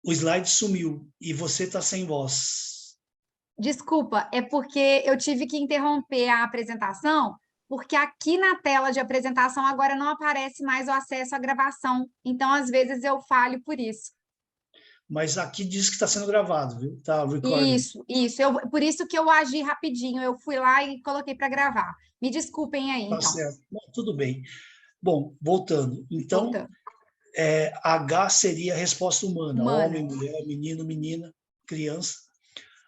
O slide sumiu e você está sem voz. Desculpa, é porque eu tive que interromper a apresentação, porque aqui na tela de apresentação agora não aparece mais o acesso à gravação. Então, às vezes, eu falho por isso. Mas aqui diz que está sendo gravado, viu? Está recording. Isso. Por isso que eu agi rapidinho. Eu fui lá e coloquei para gravar. Me desculpem aí, Tá então. certo. Bom, tudo bem. Bom, voltando. Então, Voltando. H seria a resposta humana. Humana. Homem, mulher, menino, menina, criança.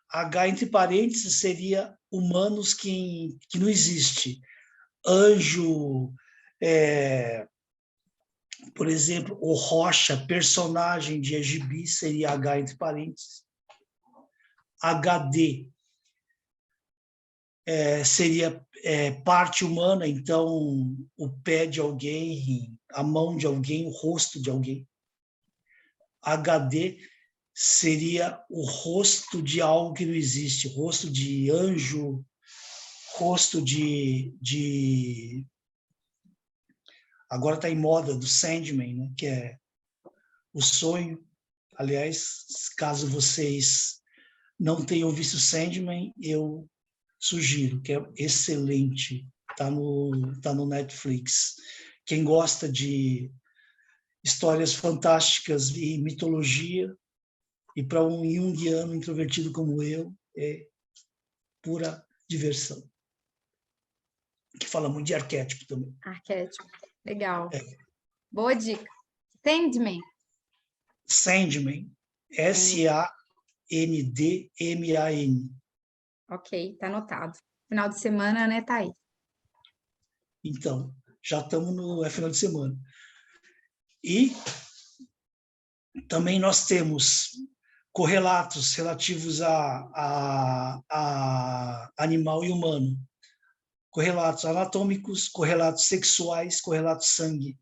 H, entre parênteses, seria humanos que não existe. Anjo, por exemplo, o Rocha, personagem de Egibi, seria H entre parênteses. HD seria parte humana, então o pé de alguém, a mão de alguém, o rosto de alguém. HD seria o rosto de algo que não existe, rosto de anjo, rosto de... Agora está em moda do Sandman, né? Que é o sonho. Aliás, caso vocês não tenham visto Sandman, eu sugiro, que é excelente. Tá no Netflix. Quem gosta de histórias fantásticas e mitologia, e para um junguiano introvertido como eu, é pura diversão. Que fala muito de arquétipo também. Arquétipo. Legal. Boa dica. Sandman. Sandman. Sandman. Ok, tá anotado. Final de semana, né, tá aí. Então, já estamos no final de semana. E também nós temos correlatos relativos a animal e humano. Correlatos anatômicos, correlatos sexuais, correlatos sangue.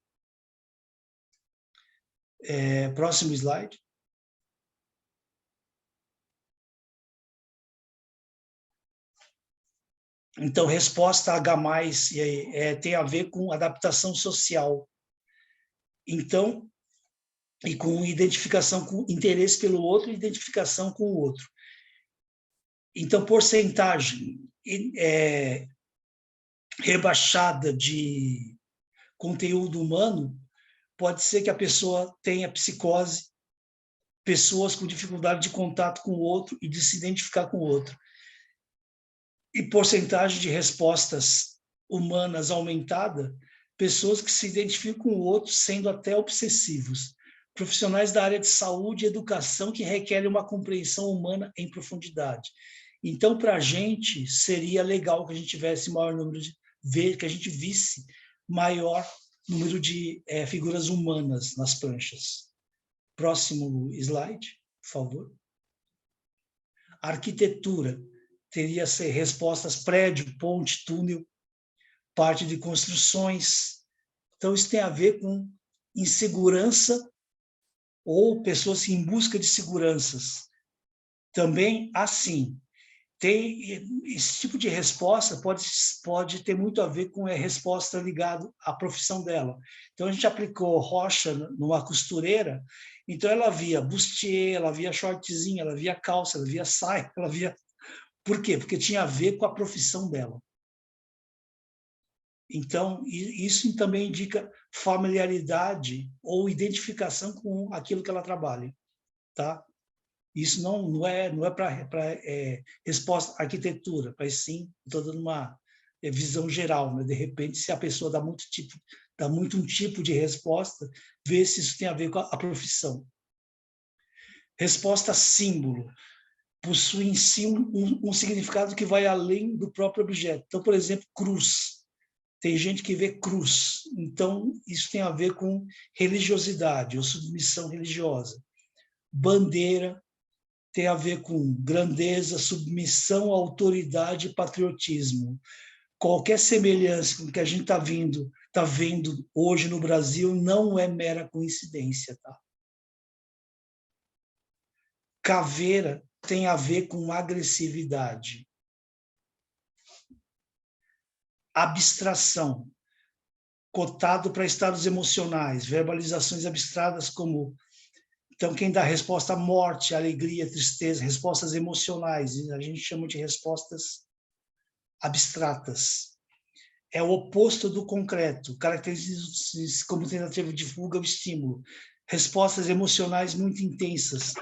Próximo slide. Então, resposta H+, tem a ver com adaptação social. Então, e com identificação, com interesse pelo outro e identificação com o outro. Então, porcentagem rebaixada de conteúdo humano, pode ser que a pessoa tenha psicose, pessoas com dificuldade de contato com o outro e de se identificar com o outro. E porcentagem de respostas humanas aumentada, pessoas que se identificam com o outro sendo até obsessivos. Profissionais da área de saúde e educação que requerem uma compreensão humana em profundidade. Então, para a gente, seria legal que a gente tivesse maior número que a gente visse maior número de figuras humanas nas pranchas. Próximo slide, por favor. Arquitetura teria ser respostas prédio, ponte, túnel, parte de construções. Então, isso tem a ver com insegurança ou pessoas em busca de seguranças. Também, assim, esse tipo de resposta pode ter muito a ver com a resposta ligada à profissão dela. Então, a gente aplicou Rocha numa costureira, então ela via bustier, ela via shortzinho, ela via calça, ela via saia, ela via... Por quê? Porque tinha a ver com a profissão dela. Então, isso também indica familiaridade ou identificação com aquilo que ela trabalha, tá? Isso não é para resposta arquitetura, mas sim, estou dando uma visão geral, né? De repente, se a pessoa dá muito um tipo de resposta, vê se isso tem a ver com a profissão. Resposta símbolo possui em si um significado que vai além do próprio objeto. Então, por exemplo, cruz. Tem gente que vê cruz. Então, isso tem a ver com religiosidade ou submissão religiosa. Bandeira tem a ver com grandeza, submissão, autoridade e patriotismo. Qualquer semelhança com o que a gente está vendo hoje no Brasil não é mera coincidência, tá? Caveira tem a ver com agressividade. Abstração, cotado para estados emocionais, verbalizações abstratas como Então, quem dá resposta à morte, alegria, tristeza, respostas emocionais, a gente chama de respostas abstratas. É o oposto do concreto, caracteriza-se como tentativa de fuga ao estímulo. Respostas emocionais muito intensas.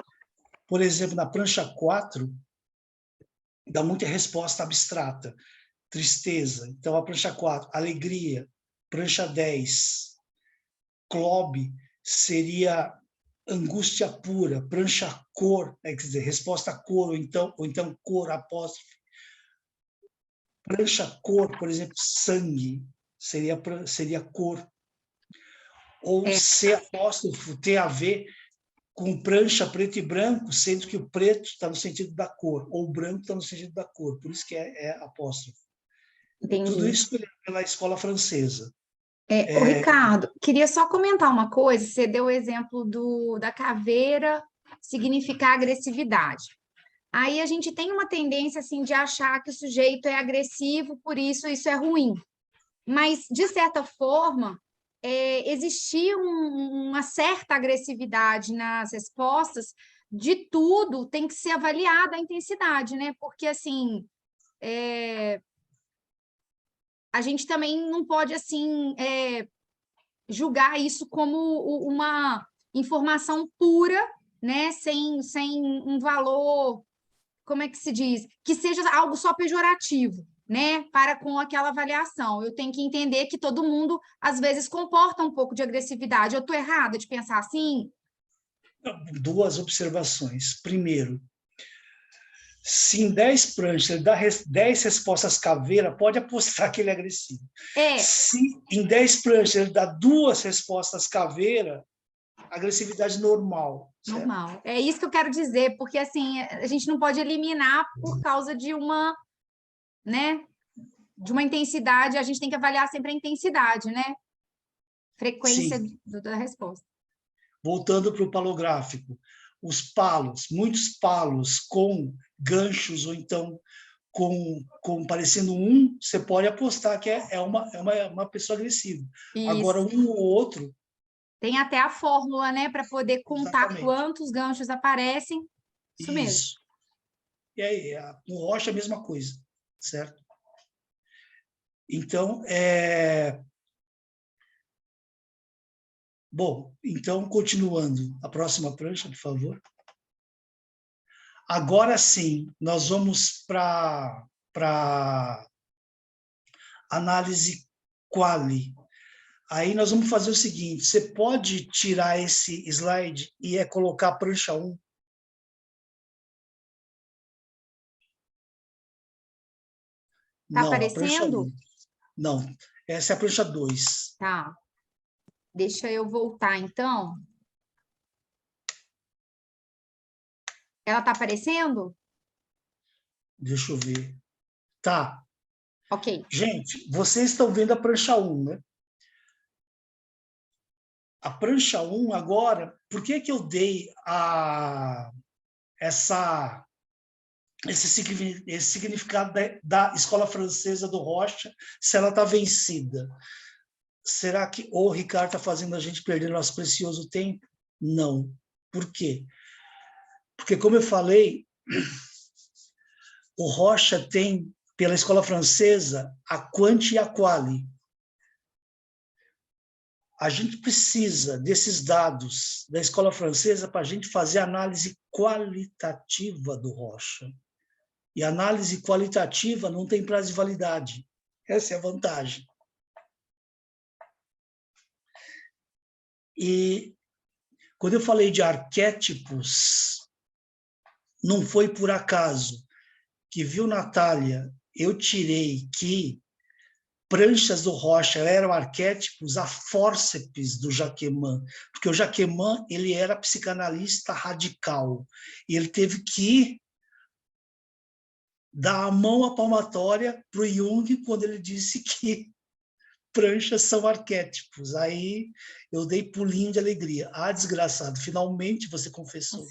Por exemplo, na prancha 4, dá muita resposta abstrata. Tristeza, então a prancha 4. Alegria, prancha 10. Clube seria angústia pura. Prancha cor, quer dizer, resposta cor, ou então cor, apóstrofe. Prancha cor, por exemplo, sangue, seria cor. Ou C apóstrofo, tem a ver com prancha preto e branco, sendo que o preto está no sentido da cor, ou o branco está no sentido da cor, por isso que é apóstrofo. Entendi. Tudo isso pela escola francesa. Ô, Ricardo, queria só comentar uma coisa. Você deu o exemplo da caveira significar agressividade. Aí a gente tem uma tendência assim de achar que o sujeito é agressivo, por isso é ruim. Mas, de certa forma, existia uma certa agressividade nas respostas. De tudo tem que ser avaliada a intensidade, né? Porque, assim, a gente também não pode, assim, julgar isso como uma informação pura, né? Sem um valor, como é que se diz? Que seja algo só pejorativo, né? Para com aquela avaliação. Eu tenho que entender que todo mundo, às vezes, comporta um pouco de agressividade. Eu estou errada de pensar assim? Duas observações. Primeiro, se em 10 pranchas ele dá 10 respostas caveira, pode apostar que ele é agressivo. Se em 10 pranchas ele dá 2 respostas caveira, agressividade normal. Certo? Normal. É isso que eu quero dizer, porque assim, a gente não pode eliminar por causa de uma, né, de uma intensidade, a gente tem que avaliar sempre a intensidade, né? Frequência da resposta. Voltando para o palográfico, os palos, muitos palos com ganchos ou então com parecendo você pode apostar que é uma pessoa agressiva. Isso. Agora, um ou outro... Tem até a fórmula, né, para poder contar exatamente quantos ganchos aparecem. Isso mesmo. E aí, com rocha, a mesma coisa, certo? Então, bom, então, continuando. A próxima prancha, por favor. Agora sim, nós vamos para análise quali. Aí nós vamos fazer o seguinte, você pode tirar esse slide e colocar a prancha 1. Tá aparecendo? Não, essa é a prancha 2. Tá. Deixa eu voltar, então. Ela tá aparecendo? Deixa eu ver. Tá. Ok. Gente, vocês estão vendo a prancha 1, né? A prancha 1 agora, por que eu dei esse significado da escola francesa do Rocha, se ela está vencida? Será que o Ricardo está fazendo a gente perder nosso precioso tempo? Não. Por quê? Porque, como eu falei, o Rocha tem, pela escola francesa, a quanti e a quali. A gente precisa desses dados da escola francesa para a gente fazer a análise qualitativa do Rocha. E a análise qualitativa não tem prazo de validade. Essa é a vantagem. E quando eu falei de arquétipos, não foi por acaso que, viu, Natália, eu tirei que pranchas do Rocha eram arquétipos a fórceps do Jacquemin, porque o Jacquemin, ele era psicanalista radical, e ele teve que dar a mão à palmatória para o Jung quando ele disse que pranchas são arquétipos. Aí eu dei pulinho de alegria. Ah, desgraçado, finalmente você confessou.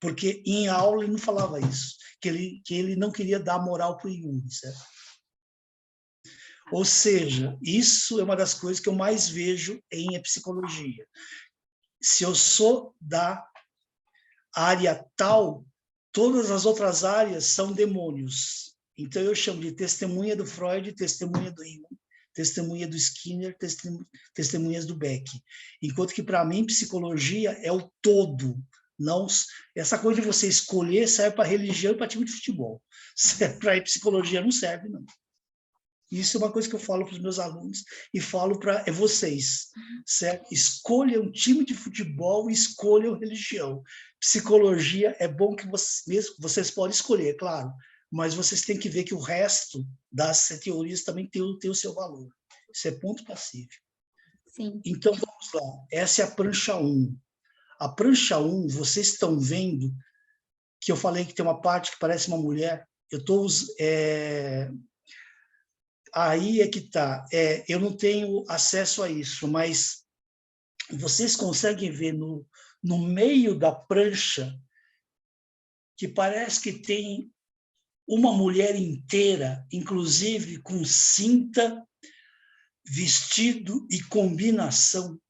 Porque em aula ele não falava isso, que ele não queria dar moral para o Jung, certo? Ou seja, isso é uma das coisas que eu mais vejo em psicologia. se eu sou da área tal, todas as outras áreas são demônios. Então, eu chamo de testemunha do Freud, testemunha do Jung, testemunha do Skinner, testemunhas do Beck. Enquanto que, para mim, psicologia é o todo. Não, essa coisa de você escolher serve para religião e para time de futebol. Para psicologia não serve, não. Isso é uma coisa que eu falo para os meus alunos e falo para vocês, certo? Escolham time de futebol e escolham religião. Psicologia é bom que vocês podem escolher, claro, mas vocês têm que ver que o resto das teorias também tem o seu valor. Isso é ponto pacífico. Sim. Então, vamos lá. Essa é a prancha 1. A prancha 1, vocês estão vendo que eu falei que tem uma parte que parece uma mulher. Eu estou... Aí é que está. Eu não tenho acesso a isso, mas vocês conseguem ver no meio da prancha que parece que tem uma mulher inteira, inclusive com cinta, vestido e combinação.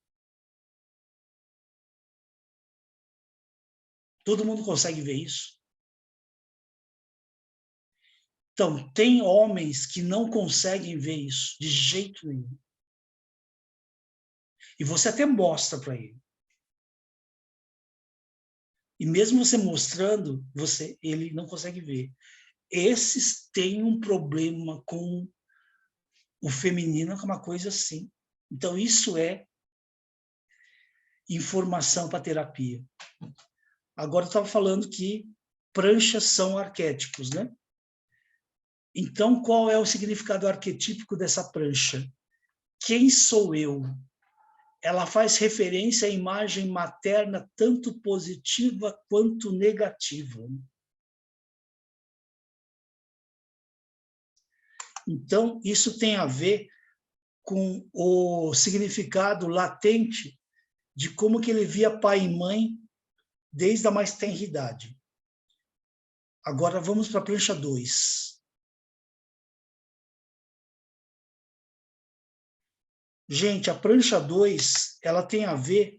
Todo mundo consegue ver isso? Então, tem homens que não conseguem ver isso de jeito nenhum. E você até mostra para ele. E mesmo você mostrando, ele não consegue ver. Esses têm um problema com o feminino, que é uma coisa assim. Então, isso é informação para terapia. Agora, eu estava falando que pranchas são arquétipos, né? Então, qual é o significado arquetípico dessa prancha? Quem sou eu? Ela faz referência à imagem materna, tanto positiva quanto negativa. Então, isso tem a ver com o significado latente de como que ele via pai e mãe desde a mais tenra idade. Agora, vamos para a prancha 2. Gente, a prancha 2, ela tem a ver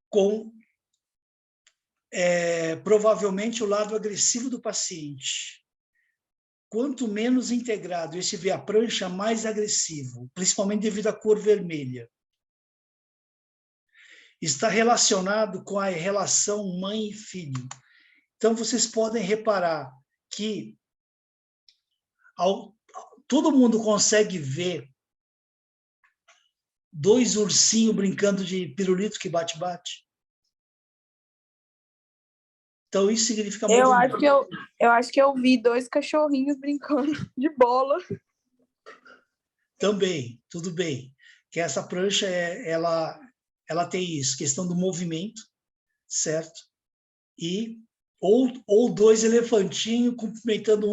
com provavelmente o lado agressivo do paciente. Quanto menos integrado esse vê a prancha, mais agressivo, principalmente devido à cor vermelha. Está relacionado com a relação mãe e filho. Então, vocês podem reparar que todo mundo consegue ver dois ursinhos brincando de pirulito que bate-bate. Então, isso significa movimento. Eu acho que eu vi dois cachorrinhos brincando de bola. Também, tudo bem. Que essa prancha, ela tem isso, questão do movimento, certo? E, ou dois elefantinhos cumprimentando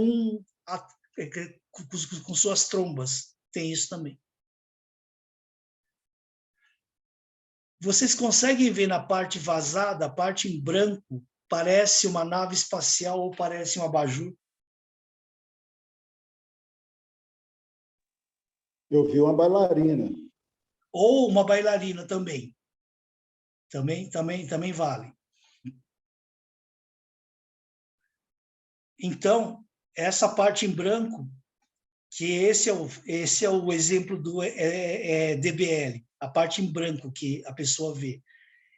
com suas trombas. Tem isso também. Vocês conseguem ver na parte vazada, a parte em branco, parece uma nave espacial ou parece um abajur? Eu vi uma bailarina. Ou uma bailarina também. Também vale. Então, essa parte em branco, que esse é o exemplo do DBL, a parte em branco que a pessoa vê.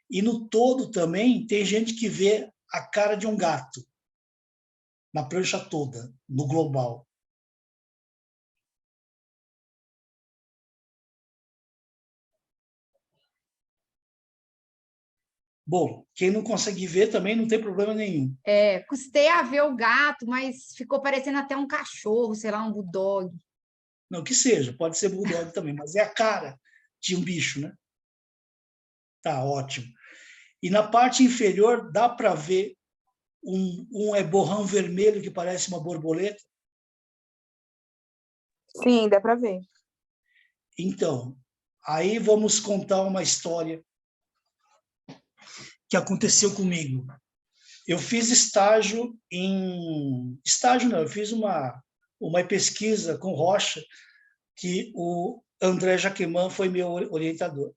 E no todo também tem gente que vê a cara de um gato na prancha toda, no global. Bom, quem não consegue ver também não tem problema nenhum. Custei a ver o gato, mas ficou parecendo até um cachorro, sei lá, um bulldog. Não, que seja, pode ser bulldog também, mas é a cara de um bicho, né? Tá, ótimo. E na parte inferior dá para ver um borrão vermelho que parece uma borboleta? Sim, dá para ver. Então, aí vamos contar uma história que aconteceu comigo. Eu fiz estágio eu fiz uma pesquisa com Rocha, que o André Jaquemin foi meu orientador.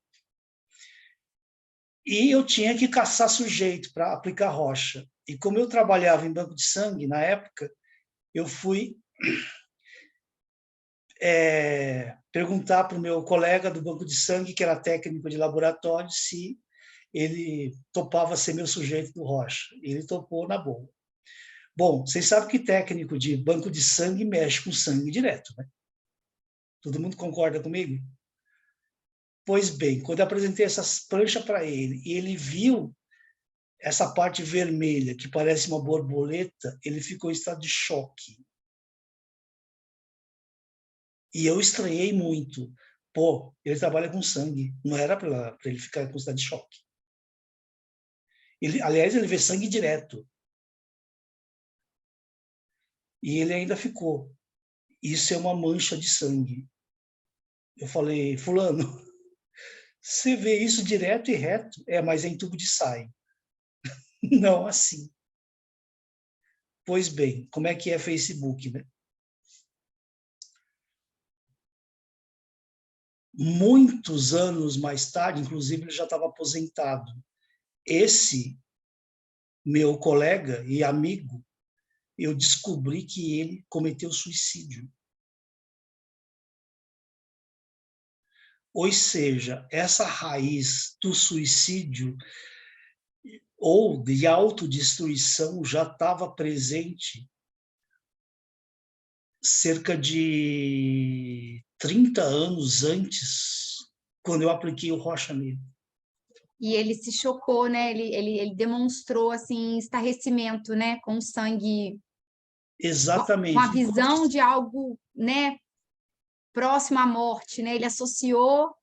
E eu tinha que caçar sujeito para aplicar rocha. E como eu trabalhava em banco de sangue na época, eu fui perguntar para o meu colega do banco de sangue, que era técnico de laboratório, se ele topava ser meu sujeito do rocha. Ele topou na boa. Bom, vocês sabem que técnico de banco de sangue mexe com sangue direto, né? Todo mundo concorda comigo? Pois bem, quando eu apresentei essas pranchas para ele, e ele viu essa parte vermelha, que parece uma borboleta, ele ficou em estado de choque. E eu estranhei muito. Pô, ele trabalha com sangue, não era para ele ficar com estado de choque. Aliás, ele vê sangue direto. E ele ainda ficou. Isso é uma mancha de sangue. Eu falei, fulano, você vê isso direto e reto? Mas é em tubo de ensaio. Não assim. Pois bem, como é que é Facebook, né? Muitos anos mais tarde, inclusive ele já estava aposentado, esse meu colega e amigo, eu descobri que ele cometeu suicídio. Ou seja, essa raiz do suicídio ou de autodestruição já estava presente cerca de 30 anos antes, quando eu apliquei o rocha nele. E ele se chocou, né? Ele demonstrou, assim, estarrecimento, né? Com o sangue, Exatamente. com a visão de algo, né? Próximo à morte, né? Ele associou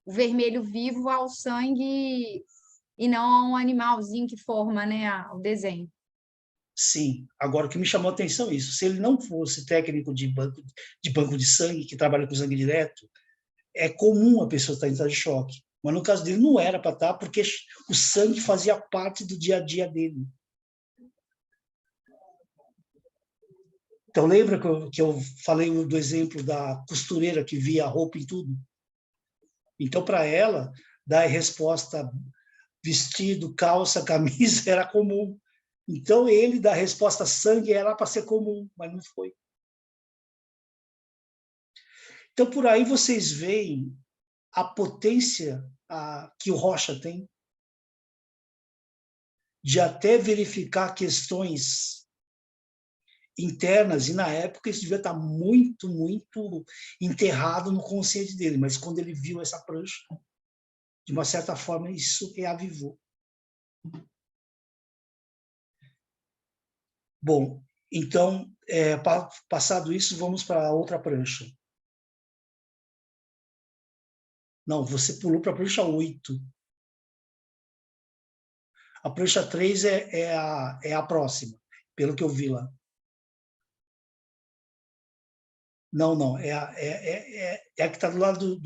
o vermelho vivo ao sangue e não a um animalzinho que forma, né, o desenho. Sim. Agora, o que me chamou a atenção é isso. Se ele não fosse técnico de banco de sangue, que trabalha com sangue direto, é comum a pessoa estar em estado de choque. Mas no caso dele não era para estar, porque o sangue fazia parte do dia a dia dele. Então, lembra que eu falei do exemplo da costureira que via a roupa em tudo? Então, para ela, dar a resposta vestido, calça, camisa era comum. Então, ele dar a resposta sangue era para ser comum, mas não foi. Então, por aí vocês veem a potência que o Rocha tem de até verificar questões internas, e na época isso devia estar muito, muito enterrado no consciente dele, mas quando ele viu essa prancha, de uma certa forma, isso reavivou. Bom, então, passado isso, vamos para a outra prancha. Não, você pulou para a prancha 8. A prancha 3 é a próxima, pelo que eu vi lá. Não, é a que está do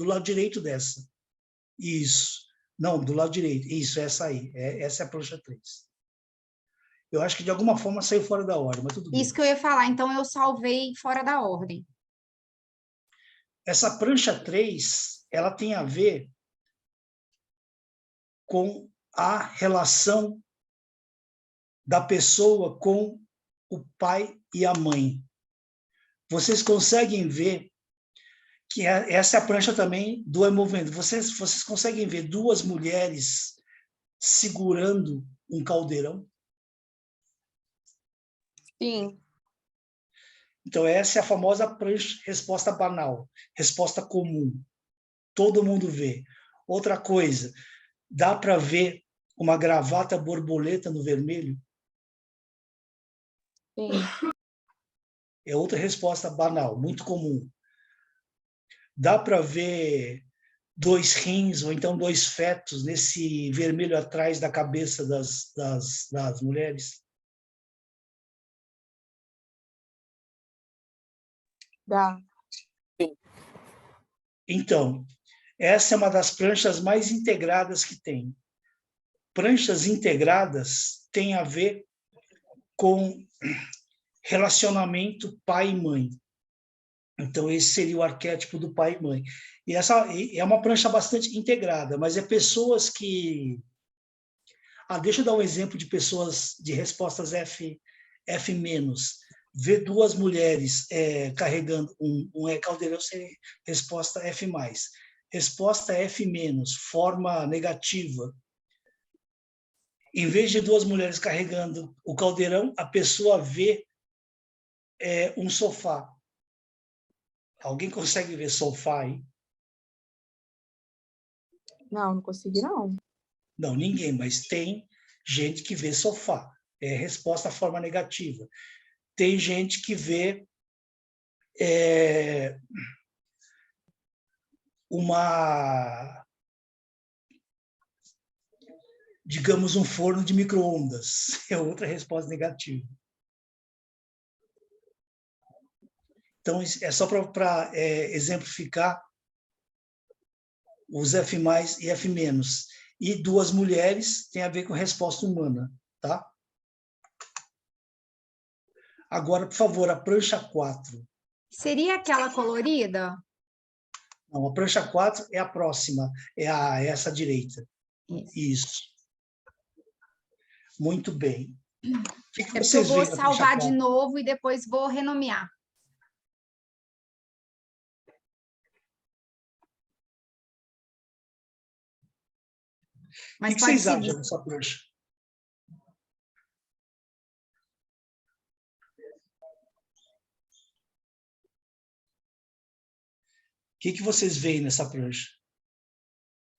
lado direito dessa. Isso. Não, do lado direito. Isso, essa aí. Essa é a prancha 3. Eu acho que de alguma forma saiu fora da ordem, mas tudo bem. Isso que eu ia falar, então eu salvei fora da ordem. Essa prancha 3, ela tem a ver com a relação da pessoa com o pai e a mãe. Vocês conseguem ver que essa é a prancha também do movimento. Vocês conseguem ver duas mulheres segurando um caldeirão? Sim. Então, essa é a famosa prancha, resposta banal, resposta comum. Todo mundo vê. Outra coisa, dá para ver uma gravata borboleta no vermelho? Sim. É outra resposta banal, muito comum. Dá para ver 2 rins ou então 2 fetos nesse vermelho atrás da cabeça das mulheres? Dá. Então, essa é uma das pranchas mais integradas que tem. Pranchas integradas têm a ver com relacionamento pai e mãe. Então, esse seria o arquétipo do pai e mãe. E essa é uma prancha bastante integrada, mas é pessoas que... deixa eu dar um exemplo de pessoas de respostas F-. Ver duas mulheres carregando um caldeirão seria resposta F+. Resposta F-, forma negativa. Em vez de duas mulheres carregando o caldeirão, a pessoa vê um sofá. Alguém consegue ver sofá aí? Não consegui, não. Não, ninguém, mas tem gente que vê sofá. É resposta à forma negativa. Tem gente que vê digamos, um forno de micro-ondas. É outra resposta negativa. Então, é só para exemplificar os F+ e F-. E duas mulheres tem a ver com resposta humana, tá? Agora, por favor, a prancha 4. Seria aquela colorida? Não, a prancha 4 é a próxima, é essa direita. Isso. Muito bem. O que Porque vocês eu vou veem na prancha salvar de 4? novo e depois vou renomear. O que vocês acham dessa prancha? O que vocês veem nessa prancha?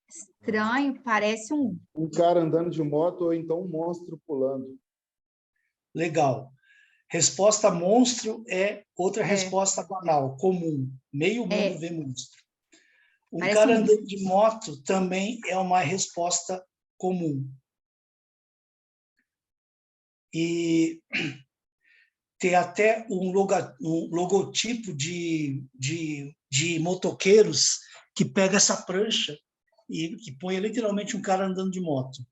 Estranho, parece um... Um cara andando de moto ou então um monstro pulando. Legal. Resposta monstro é outra resposta banal, comum. Meio mundo vê monstro. Um parece cara andando de moto também é uma resposta comum. E tem até um logotipo de motoqueiros que pega essa prancha e que põe literalmente um cara andando de moto.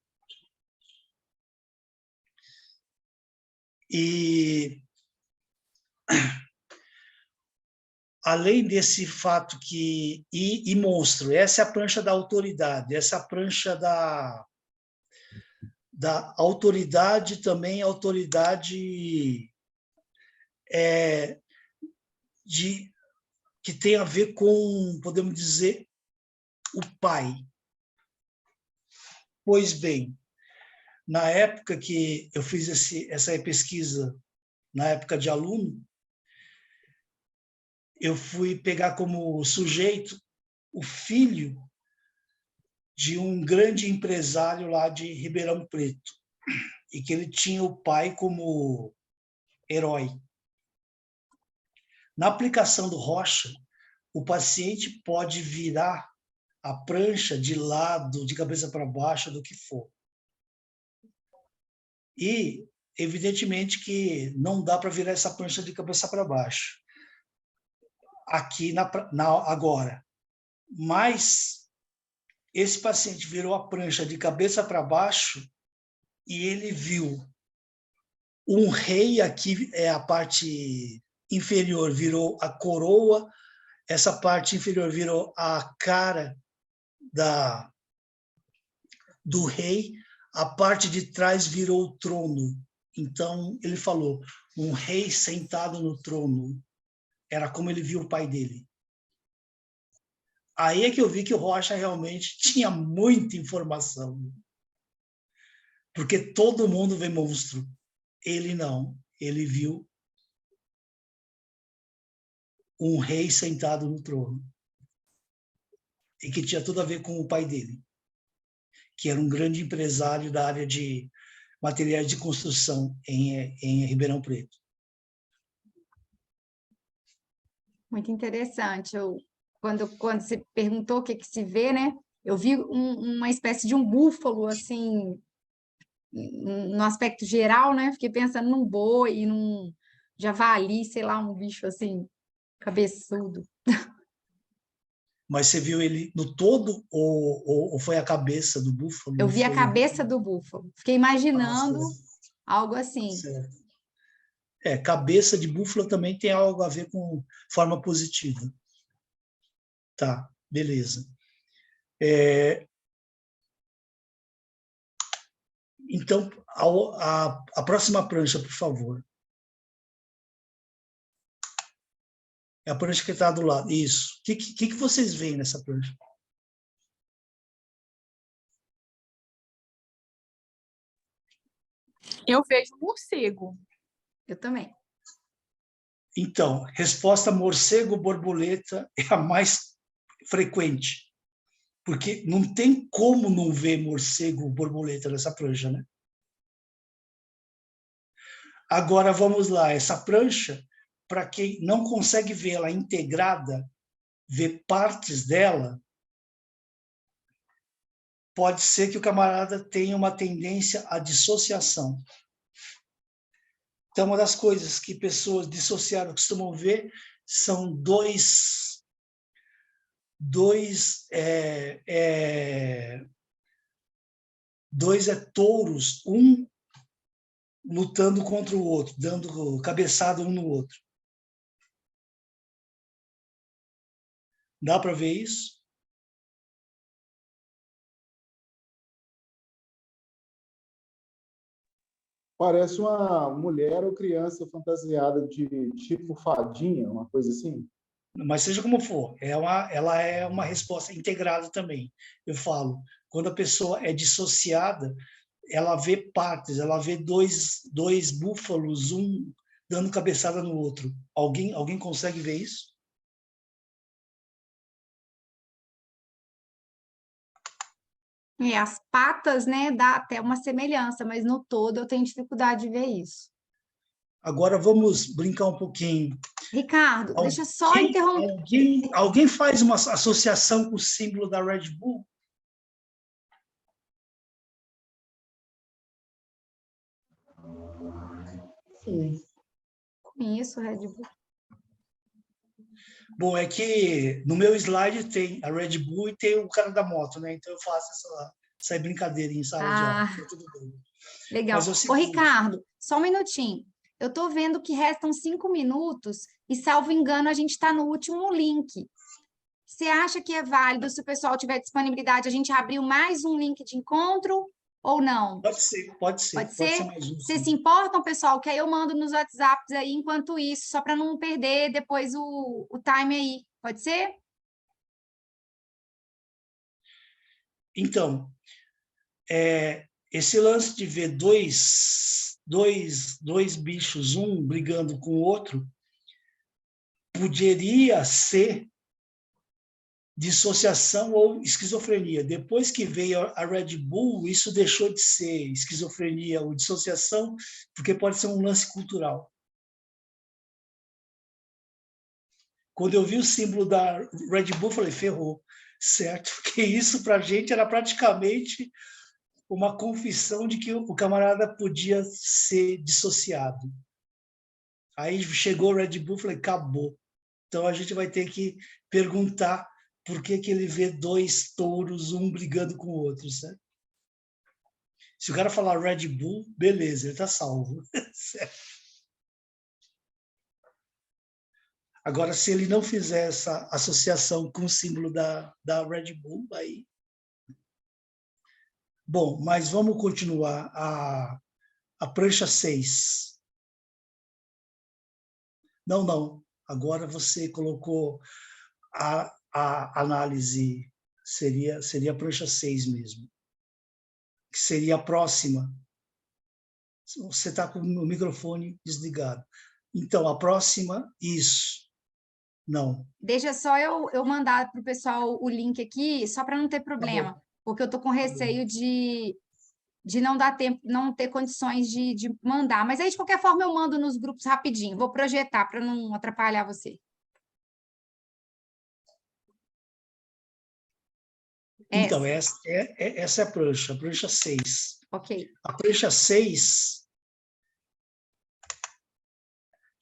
E além desse fato que... E monstro, essa é a prancha da autoridade, essa é a prancha da autoridade também, autoridade que tem a ver com, podemos dizer, o pai. Pois bem, na época que eu fiz essa pesquisa, na época de aluno, eu fui pegar como sujeito o filho de um grande empresário lá de Ribeirão Preto, e que ele tinha o pai como herói. Na aplicação do Rocha, o paciente pode virar a prancha de lado, de cabeça para baixo, do que for. E, evidentemente, que não dá para virar essa prancha de cabeça para baixo. Aqui, agora. Mas esse paciente virou a prancha de cabeça para baixo e ele viu um rei, aqui é a parte inferior, virou a coroa, essa parte inferior virou a cara do rei, a parte de trás virou o trono. Então, ele falou, um rei sentado no trono. Era como ele viu o pai dele. Aí é que eu vi que o Rocha realmente tinha muita informação. Porque todo mundo vê monstro. Ele não. Ele viu um rei sentado no trono. E que tinha tudo a ver com o pai dele, que era um grande empresário da área de materiais de construção em Ribeirão Preto. Muito interessante. Quando você perguntou o que se vê, né? Eu vi uma espécie de um búfalo, assim, no aspecto geral, né? Fiquei pensando num boi, num javali, sei lá, um bicho assim, cabeçudo. Mas você viu ele no todo ou foi a cabeça do búfalo? Eu vi a cabeça do búfalo. Fiquei imaginando algo assim. Certo. Cabeça de búfala também tem algo a ver com forma positiva. Tá, beleza. Então, a próxima prancha, por favor. É a prancha que está do lado. Isso. O que vocês veem nessa prancha? Eu vejo um morcego. Eu também. Então, resposta morcego, borboleta é a mais frequente. Porque não tem como não ver morcego, borboleta nessa prancha, né? Agora, vamos lá. Essa prancha, para quem não consegue ver ela integrada, ver partes dela, pode ser que o camarada tenha uma tendência à dissociação. Então, uma das coisas que pessoas dissociadas costumam ver são dois touros, um lutando contra o outro, dando cabeçada um no outro. Dá para ver isso? Parece uma mulher ou criança fantasiada de tipo fadinha, uma coisa assim. Mas seja como for, ela é uma resposta integrada também. Eu falo, quando a pessoa é dissociada, ela vê partes, ela vê dois búfalos, um dando cabeçada no outro. Alguém consegue ver isso? As patas, né, dá até uma semelhança, mas no todo eu tenho dificuldade de ver isso. Agora vamos brincar um pouquinho. Ricardo, deixa eu só interromper. Alguém faz uma associação com o símbolo da Red Bull? Sim. Conheço o Red Bull. Bom, é que no meu slide tem a Red Bull e tem o cara da moto, né? Então eu faço essa brincadeira em sala de aula. Então tudo bem. Legal. Ô, Ricardo, só um minutinho. Eu estou vendo que restam 5 minutos e, salvo engano, a gente está no último link. Você acha que é válido, se o pessoal tiver disponibilidade, a gente abrir mais um link de encontro ou não? Pode ser. Pode ser mais um. Vocês se importam, pessoal? Que aí eu mando nos WhatsApps aí enquanto isso, só para não perder depois o time aí. Pode ser? Então, esse lance de ver dois bichos, um brigando com o outro, poderia ser dissociação ou esquizofrenia. Depois que veio a Red Bull, isso deixou de ser esquizofrenia ou dissociação, porque pode ser um lance cultural. Quando eu vi o símbolo da Red Bull, falei, ferrou, certo? Porque isso para a gente era praticamente uma confissão de que o camarada podia ser dissociado. Aí chegou o Red Bull, falei, acabou. Então a gente vai ter que perguntar por que ele vê dois touros, um brigando com o outro, certo? Se o cara falar Red Bull, beleza, ele está salvo. Agora, se ele não fizer essa associação com o símbolo da Red Bull, aí... Bom, mas vamos continuar. A prancha 6. Não. Agora você colocou a análise, seria a prancha 6 mesmo, que seria a próxima. Você está com o microfone desligado. Então, a próxima, isso. Não. Deixa só eu mandar para o pessoal o link aqui, só para não ter problema, porque eu estou com receio de não dar tempo, não ter condições de mandar. Mas aí, de qualquer forma, eu mando nos grupos rapidinho. Vou projetar para não atrapalhar você. Então, essa é a prancha 6. Ok. A prancha 6,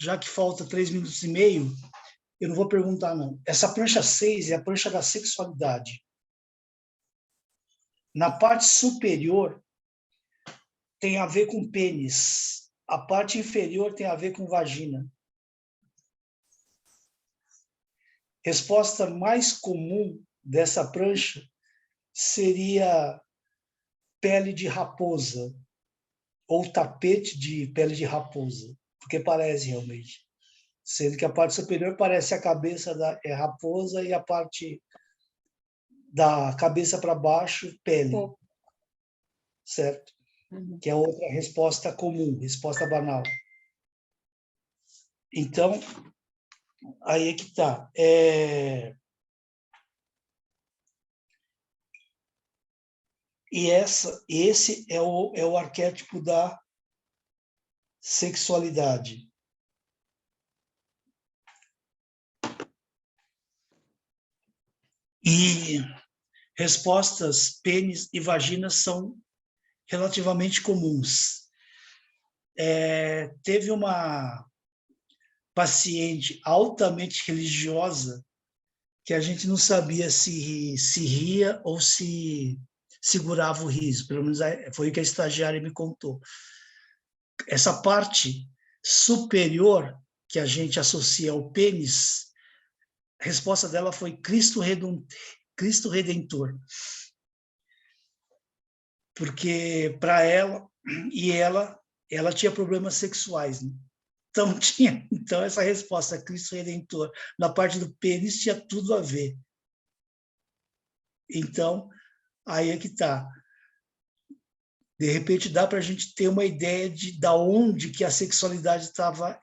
já que falta 3 minutos e meio, eu não vou perguntar, não. Essa prancha 6 é a prancha da sexualidade. Na parte superior, tem a ver com pênis. A parte inferior tem a ver com vagina. Resposta mais comum dessa prancha seria pele de raposa ou tapete de pele de raposa, porque parece realmente. Sendo que a parte superior parece a cabeça da raposa e a parte da cabeça para baixo, pele. Pô. Certo? Uhum. Que é outra resposta comum, resposta banal. Então, aí é que está. Esse é o arquétipo da sexualidade. E respostas pênis e vaginas são relativamente comuns. Teve uma paciente altamente religiosa que a gente não sabia se ria ou se segurava o riso, pelo menos foi o que a estagiária me contou. Essa parte superior que a gente associa ao pênis, a resposta dela foi Cristo Redentor. Porque para ela, e ela tinha problemas sexuais, né? Então essa resposta Cristo Redentor na parte do pênis tinha tudo a ver. Então, aí é que está. De repente dá para a gente ter uma ideia de da onde que a sexualidade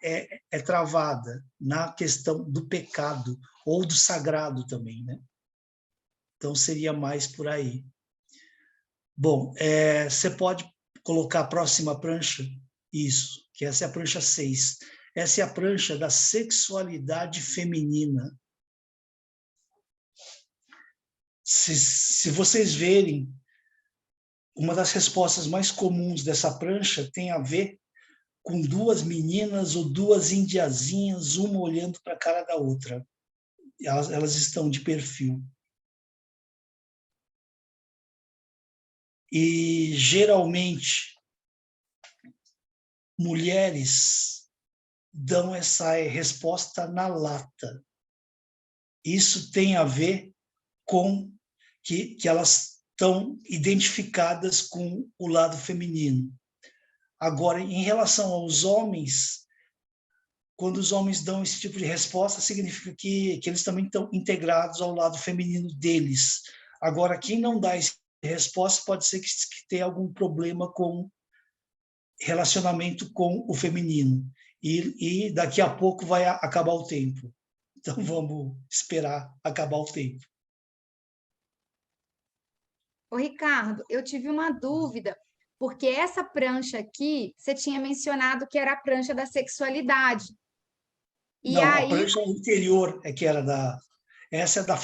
é travada na questão do pecado ou do sagrado também, né? Então seria mais por aí. Bom, você pode colocar a próxima prancha? Isso, que essa é a prancha 6. Essa é a prancha da sexualidade feminina. Se vocês verem, uma das respostas mais comuns dessa prancha tem a ver com duas meninas ou duas indiazinhas, uma olhando para a cara da outra. Elas estão de perfil. E, geralmente, mulheres dão essa resposta na lata. Isso tem a ver com que elas estão identificadas com o lado feminino. Agora, em relação aos homens, quando os homens dão esse tipo de resposta, significa que eles também estão integrados ao lado feminino deles. Agora, quem não dá essa resposta pode ser que tenha algum problema com relacionamento com o feminino. E daqui a pouco vai acabar o tempo. Então, vamos esperar acabar o tempo. Ô, Ricardo, eu tive uma dúvida, porque essa prancha aqui, você tinha mencionado que era a prancha da sexualidade. E Não, aí, a prancha anterior é que era da... Essa é da